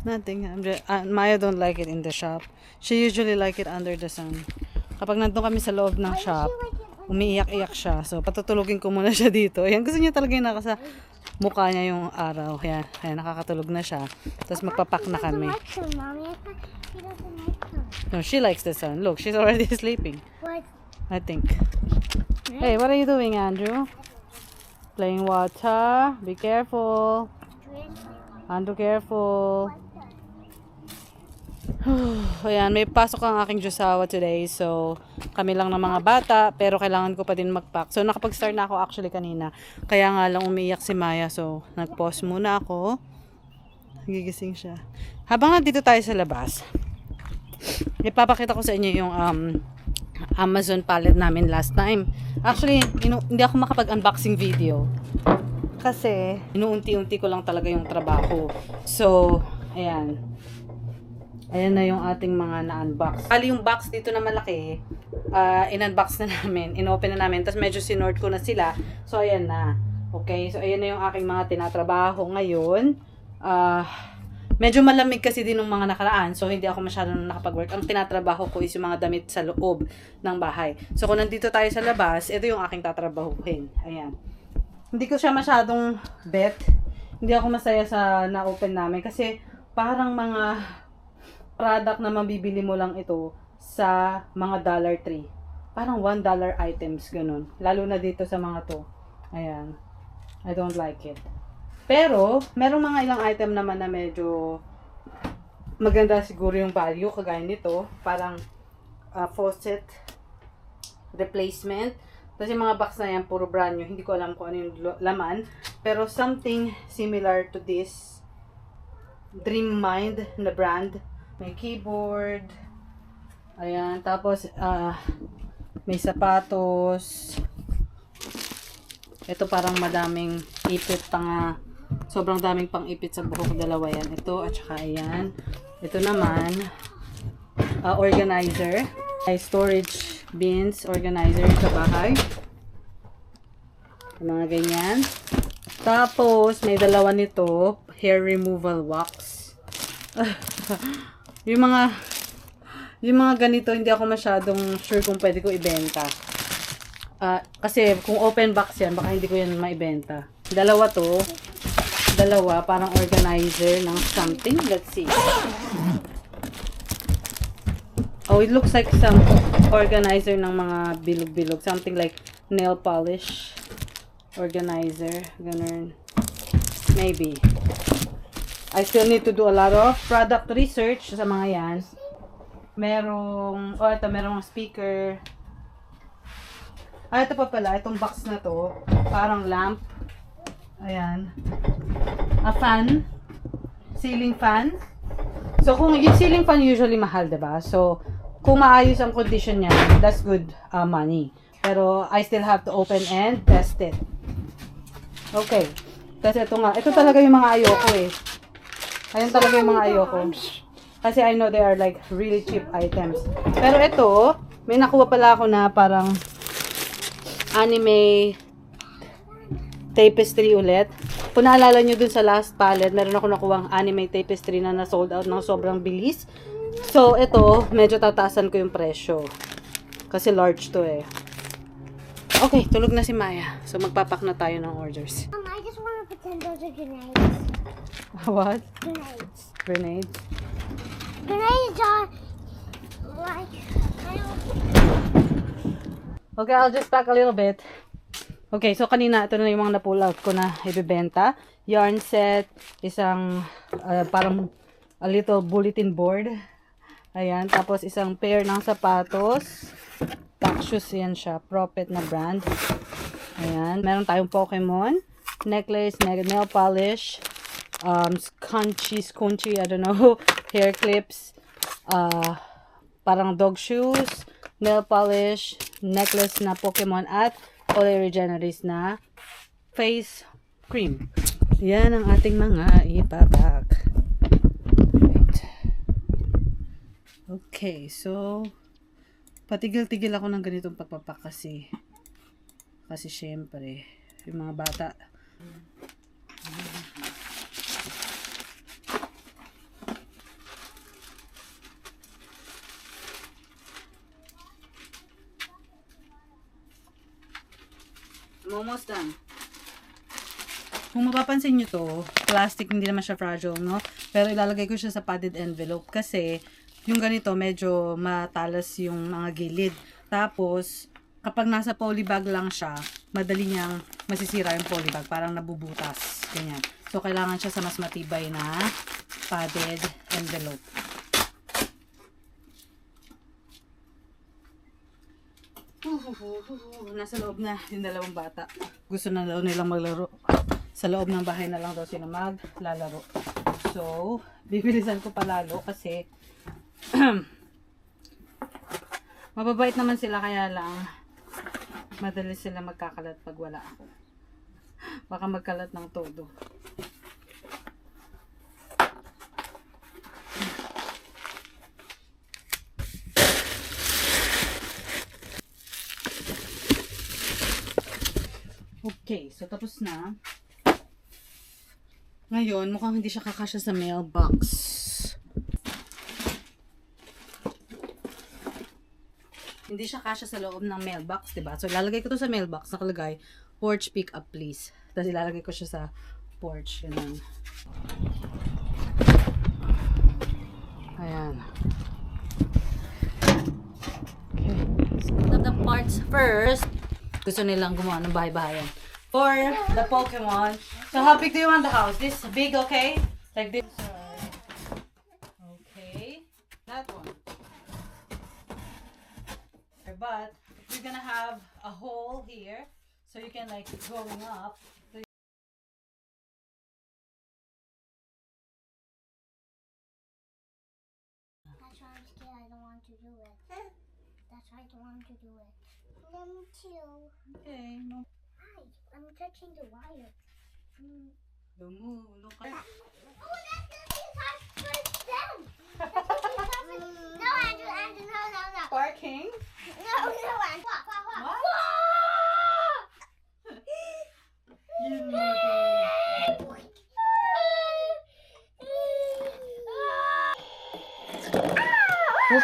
Nothing. Maya don't like it in the shop. She usually like it under the sun. Kapag nandun kami sa loob ng shop, umiiyak-iyak siya. So, patutulugin ko muna siya dito. Ayan, gusto niya talaga yung nakasa mukha niya yung araw. Ayan, ayan, nakakatulog na siya. Tapos magpapak na kami. No, she likes the sun. Look, she's already sleeping. I think. Hey, what are you doing, Andrew? Playing water. Be careful. Andrew, careful. Ayan, may pasok ang aking Josawa today. So, kami lang ng mga bata. Pero kailangan ko pa din mag-pack. So, nakapag-start na ako actually kanina. Kaya nga lang umiiyak si Maya. So, nag-pause muna ako. Gigising siya. Habang nandito tayo sa labas, ipapakita ko sa inyo yung Amazon pallet namin last time. Actually, hindi ako makapag-unboxing video. Kasi, inuunti-unti ko lang talaga yung trabaho. So, ayan. Ayan na yung ating mga na-unbox. Kali yung box dito na malaki, in-unbox na namin, in-open na namin, tapos medyo sinort ko na sila. So, ayan na. Okay, so ayan na yung aking mga tinatrabaho ngayon. Medyo malamig kasi din ng mga nakaraan, so hindi ako masyadong nakapag-work. Ang tinatrabaho ko is yung mga damit sa loob ng bahay. So, kung nandito tayo sa labas, ito yung aking tatrabahuhin. Ayan. Hindi ko siya masyadong bet. Hindi ako masaya sa na-open namin kasi parang mga product na mabibili mo lang ito sa mga Dollar Tree. Parang $1 items, ganun. Lalo na dito sa mga to. Ayan. I don't like it. Pero, merong mga ilang item naman na medyo maganda siguro yung value. Kagaya nito. Parang faucet replacement. Tapos yung mga box na yan, puro brand new. Hindi ko alam kung ano yung laman. Pero something similar to this. Dream Mind na brand. May keyboard. Ayan. Tapos, may sapatos. Ito parang madaming ipit pa nga. Sobrang daming pang ipit sa buhok. Dalawa yan. Ito at saka ayan. Ito naman, organizer. May storage bins, organizer sa bahay. Mga ganyan. Tapos, may dalawa nito. Hair removal wax. Yung mga ganito, hindi ako masyadong sure kung pwede ko ibenta. Kasi kung open box yan, baka hindi ko yan maibenta. Dalawa to. Dalawa, parang organizer ng something. Let's see. Oh, it looks like some organizer ng mga bilog-bilog. Something like nail polish organizer. Ganun. Maybe. I still need to do a lot of product research sa mga yan. Merong speaker. Ito pa pala, itong box na to, parang lamp. Ayan. A fan. Ceiling fan. So, kung yung ceiling fan usually mahal, diba? So, kung maayos ang condition niya, that's good money. Pero, I still have to open and test it. Okay. Kasi ito talaga yung mga ayoko eh. Ayun talaga yung mga ayoko. Kasi I know they are like really cheap items. Pero ito, may nakuha pala ako na parang anime tapestry ulit. Kung naalala nyo dun sa last palette, meron ako nakuha anime tapestry na na-sold out ng sobrang bilis. So, ito, medyo tataasan ko yung presyo. Kasi large to eh. Okay, tulog na si Maya. So, magpapak na tayo ng orders. I just want to pretend those are grenades. What? Grenades. Grenades? Grenades are like, Okay, I'll just pack a little bit. Okay, so kanina, ito na yung mga na-pull out ko na ibibenta. Yarn set, isang parang a little bulletin board. Ayan, tapos isang pair ng sapatos. Pack shoes yan siya, Prophet na brand. Ayan, meron tayong Pokemon. Necklace, nail polish. Scunchie, I don't know. Hair clips. Parang dog shoes. Nail polish. Necklace na Pokemon at Ole Regeneris na face cream. Yan ang ating mga ipapak. Right. Okay, so patigil-tigil ako ng ganitong pagpapak kasi syempre yung mga bata I'm almost done. Kung mapapansin nyo to, plastic, hindi naman siya fragile, no? Pero ilalagay ko siya sa padded envelope kasi yung ganito, medyo matalas yung mga gilid. Tapos, kapag nasa polybag lang siya, madali niyang masisira yung polybag. Parang nabubutas. Ganyan. So, kailangan siya sa mas matibay na padded envelope. Nasa loob na yung dalawang bata. Gusto na daw nilang maglaro. Sa loob ng bahay na lang daw sila maglalaro. So, bibilisan ko palalo kasi mababait naman sila, kaya lang madali sila magkakalat pag wala ako. Baka magkalat ng todo. Okay, so tapos na. Ngayon, mukhang hindi siya kakasya sa mailbox. Hindi siya kasya sa loob ng mailbox, diba? So, ilalagay ko to sa mailbox. Nakalagay, porch pick up please. Tapos ilalagay ko siya sa porch. Ganun. Ayan. Okay. So, the parts first. Gusto nilang gumawa ng bahay-bahayan. For the Pokemon. So, how big do you want the house? This big, okay? Like this. Okay. That one. But you're gonna have a hole here. So you can like going up. That's why I'm scared. I don't want to do it. That's why I don't want to do it. Me too. Okay. No. Hi, I'm touching the wire. Don't move. Look at. Oh, that's gonna be hard for them. No, Andrew, no. Parking. No, Andrew. What? You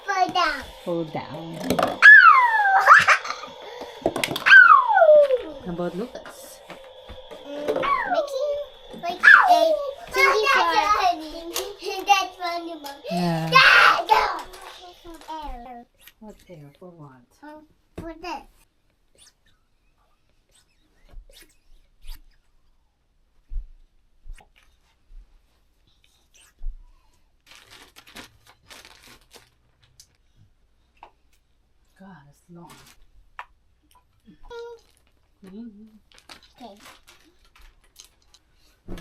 Fall down. Fall down. How about Lucas? Making like a thingy for that's funny, Mom. Yeah. Air. What air? For what? For this. God, it's long. Okay.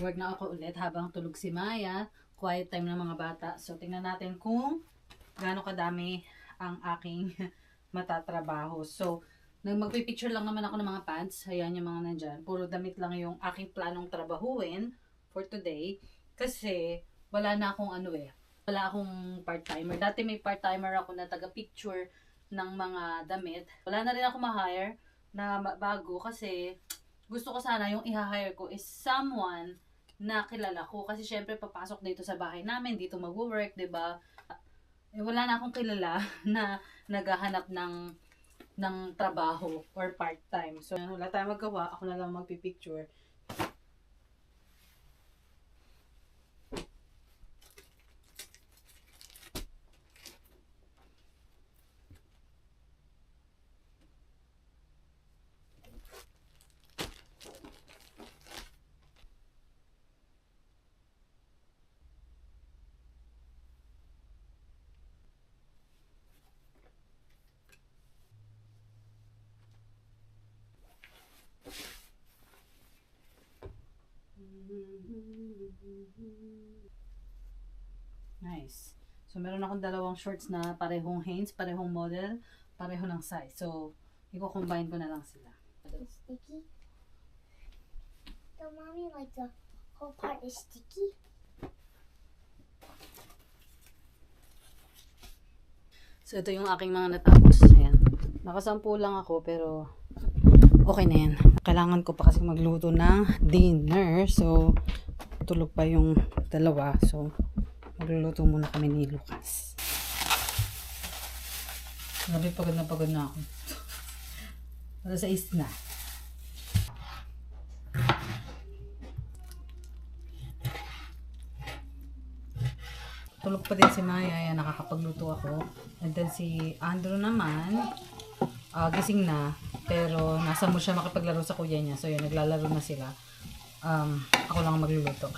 Work na ako ulit habang tulog si Maya. Quiet time ng mga bata. So, tingnan natin kung gaano kadami ang aking matatrabaho. So, magpipicture lang naman ako ng mga pants. Ayan yung mga nandyan. Puro damit lang yung aking planong trabahuin for today. Kasi, wala na akong wala akong part-timer. Dati may part-timer ako na taga-picture ng mga damit. Wala na rin ako ma-hire na bago kasi gusto ko sana yung i-hire ko is someone na kilala ko. Kasi syempre papasok dito sa bahay namin, dito mag-work, 'di ba? Wala na akong kilala na naghahanap ng trabaho or part-time. So, wala tayong magawa. Ako na lang magpipicture. Nice. So, meron akong dalawang shorts na parehong Hanes, parehong model, pareho ng size. So, i-combine ko na lang sila. Sticky. So, Mommy, like the whole part is sticky. So, ito yung aking mga natapos. Ayan. Nakasampu lang ako, pero okay na yan. Kailangan ko pa kasi magluto ng dinner. So, tulog pa yung dalawa. So, magluluto muna kami ni Lucas. Grabe, pagod na ako. 6 na. Tulog pa din si Maya, yan, nakakapagluto ako. And then si Andrew naman, gising na, pero nasa mood siya makipaglaro sa kuya niya. So yun, naglalaro na sila. Ako lang ang magluluto.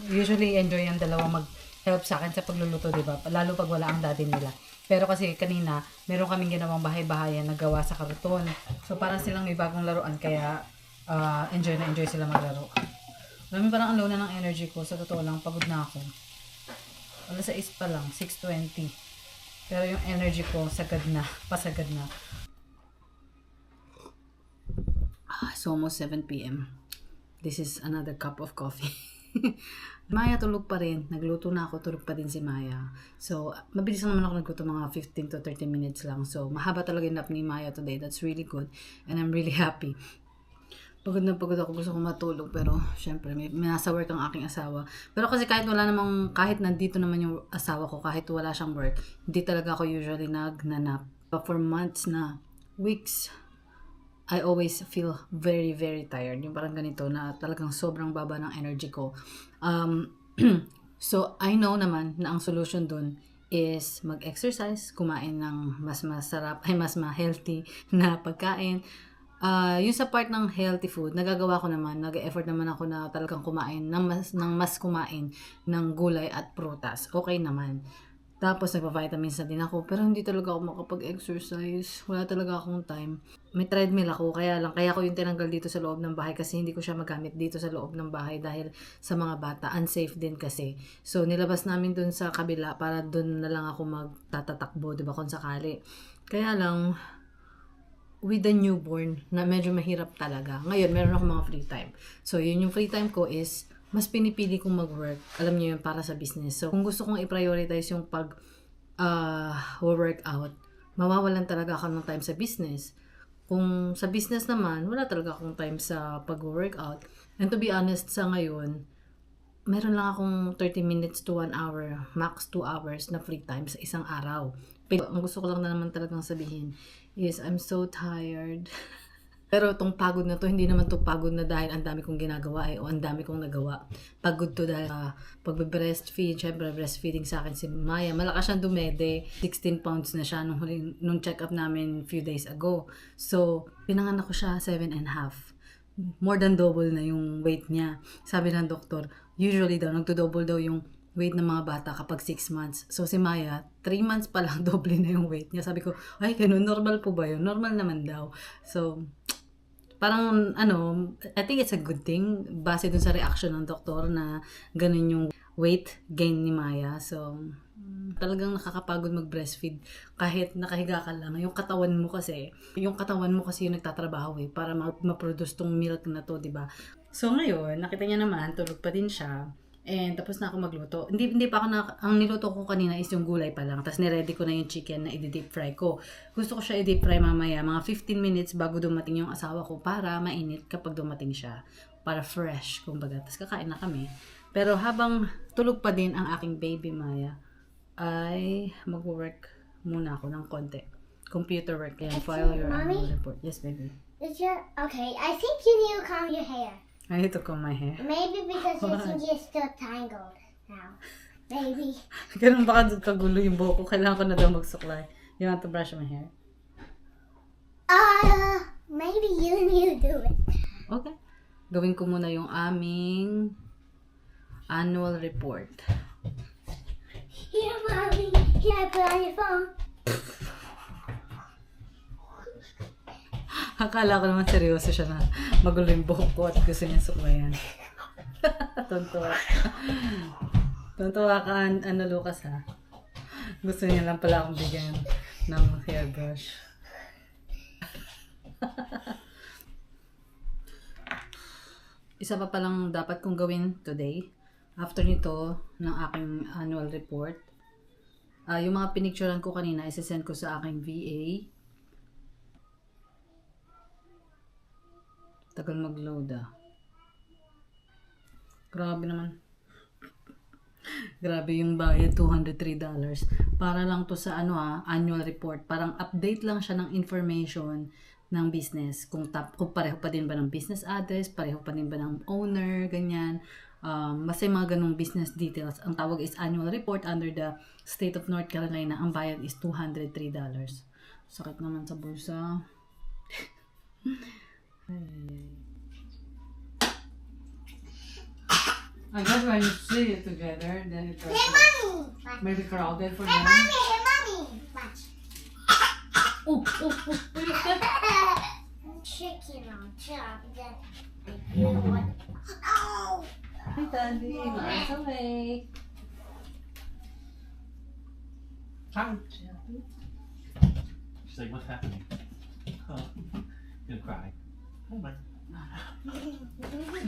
Usually, enjoy yung dalawa mag-help sa akin sa pagluluto, diba? Lalo pag wala ang daddy nila. Pero kasi kanina, meron kaming ginawang bahay-bahayan na gawa sa karton. So parang silang may bagong laruan, kaya enjoy na enjoy sila maglaro. Alam mo, parang ang low na ng energy ko. Sa totoo lang, pagod na ako. Wala sa 6 pa lang, 6:20. Pero yung energy ko, sagad na, pasagad na. So almost 7 p.m. This is another cup of coffee. Maya tulog pa rin. Nagluto na ako, tulog pa din si Maya. So, mabilis lang naman ako nagluto, mga 15 to 30 minutes lang. So, mahaba talaga yung nap ni Maya today. That's really good. And I'm really happy. Pagod na pagod ako, gusto ko matulog, pero syempre may nasa work ang aking asawa. Pero kasi kahit nandito naman yung asawa ko, kahit wala siyang work, hindi talaga ako usually nagnanap. But for months na, weeks, I always feel very, very tired. Yung parang ganito na talagang sobrang baba ng energy ko. So, I know naman na ang solution dun is mag-exercise, kumain ng mas masarap, mas healthy na pagkain. Yung sa part ng healthy food, nagagawa ko naman, nag-effort naman ako na talagang kumain ng mas kumain ng gulay at prutas. Okay naman. Tapos nagpa-vitamins na din ako, pero hindi talaga ako makapag-exercise. Wala talaga akong time. May treadmill ako, kaya ako yung tinanggal dito sa loob ng bahay kasi hindi ko siya magamit dito sa loob ng bahay dahil sa mga bata. Unsafe din kasi. So nilabas namin dun sa kabila para dun na lang ako magtatatakbo, diba, kung sakali. Kaya lang, with the newborn, na medyo mahirap talaga. Ngayon, meron ako mga free time. So, yun yung free time ko is, mas pinipili kong mag-work. Alam niyo yun, para sa business. So, kung gusto kong i-prioritize yung workout, mawawalan talaga ako ng time sa business. Kung sa business naman, wala talaga akong time sa pag-workout. And to be honest, sa ngayon, meron lang akong 30 minutes to 1 hour, max 2 hours na free time sa isang araw. Pero ang gusto ko lang na naman talagang sabihin is, I'm so tired. Pero itong pagod na to, hindi naman to pagod na dahil ang dami kong ginagawa o ang dami kong nagawa. Pagod to dahil pag-breastfeed, syempre breastfeeding sa akin si Maya. Malakas siyang dumede. 16 pounds na siya nung check-up namin few days ago. So, pinanganak ko siya 7.5. More than double na yung weight niya. Sabi ng doktor, usually daw, nagdo-double daw yung weight ng mga bata kapag 6 months. So, si Maya, 3 months pa lang doble na yung weight niya. Sabi ko, ay, ganun, normal po ba yun? Normal naman daw. So, parang, I think it's a good thing base dun sa reaction ng doktor na ganun yung weight gain ni Maya. So, talagang nakakapagod mag-breastfeed kahit nakahiga ka lang. Yung katawan mo kasi yung nagtatrabaho para ma-produce tong milk na to, diba? So, ngayon, nakita niya naman, tulog pa din siya. And tapos na ako magluto. Hindi pa ako ang niluto ko kanina is yung gulay pa lang. Tapos niready ko na yung chicken na i-deep fry ko. Gusto ko siya i-deep fry mamaya, mga 15 minutes bago dumating yung asawa ko para mainit kapag dumating siya. Para fresh, kumbaga. Tapos kakain na kami. Pero habang tulog pa din ang aking baby Maya, ay mag-work muna ako ng konti. Computer work. Yan, file your annual report. Yes, baby. Okay, I think you need to comb your hair. I need to comb my hair. Maybe because you think you're still tangled now. Maybe. Ganun baka kagulo yung buhok ko. Kailangan ko na daw magsuklay. You want to brush my hair? Maybe you need to do it. Okay. Gawin ko muna yung aming annual report. Here, Mommy. Here, I put on your phone. Akala ko naman seryoso siya na magulo yung buhok ko at gusto niya suklayan. Tontuwa. Tontuwa ka, Lucas, ha? Gusto niya lang pala akong bigyan ng hairbrush. Isa pa palang dapat kong gawin today, after nito, ng aking annual report. Yung mga pinicturean ko kanina, isasend ko sa aking VA. Tagal mag-load, Grabe naman. Grabe yung bayad, $203. Para lang to sa annual report. Parang update lang siya ng information ng business. Kung pareho pa din ba ng business address, pareho pa din ba ng owner, ganyan. Basta yung mga ganong business details. Ang tawag is annual report under the state of North Carolina. Ang bayad is $203. Sakit naman sa bulsa. I guess when you see it together, then it Hey, mommy! Watch. maybe crowded for Hey, them. mommy! Hey, mommy! Watch. Oh, what is that? Chicken on top. Then I do what? Oh! Hi, Daddy. Miles away. Hi. She's like, what's happening? Oh, gonna cry. Oh my.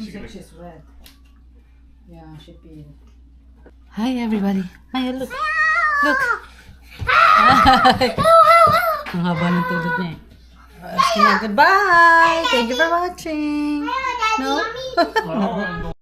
She said she's wet. Yeah, she peed. Hi, everybody. Hi, look. Look. Hi. Ang haba ng tulog niya eh. Goodbye. Thank you for watching. Daddy, No? mommy. Oh,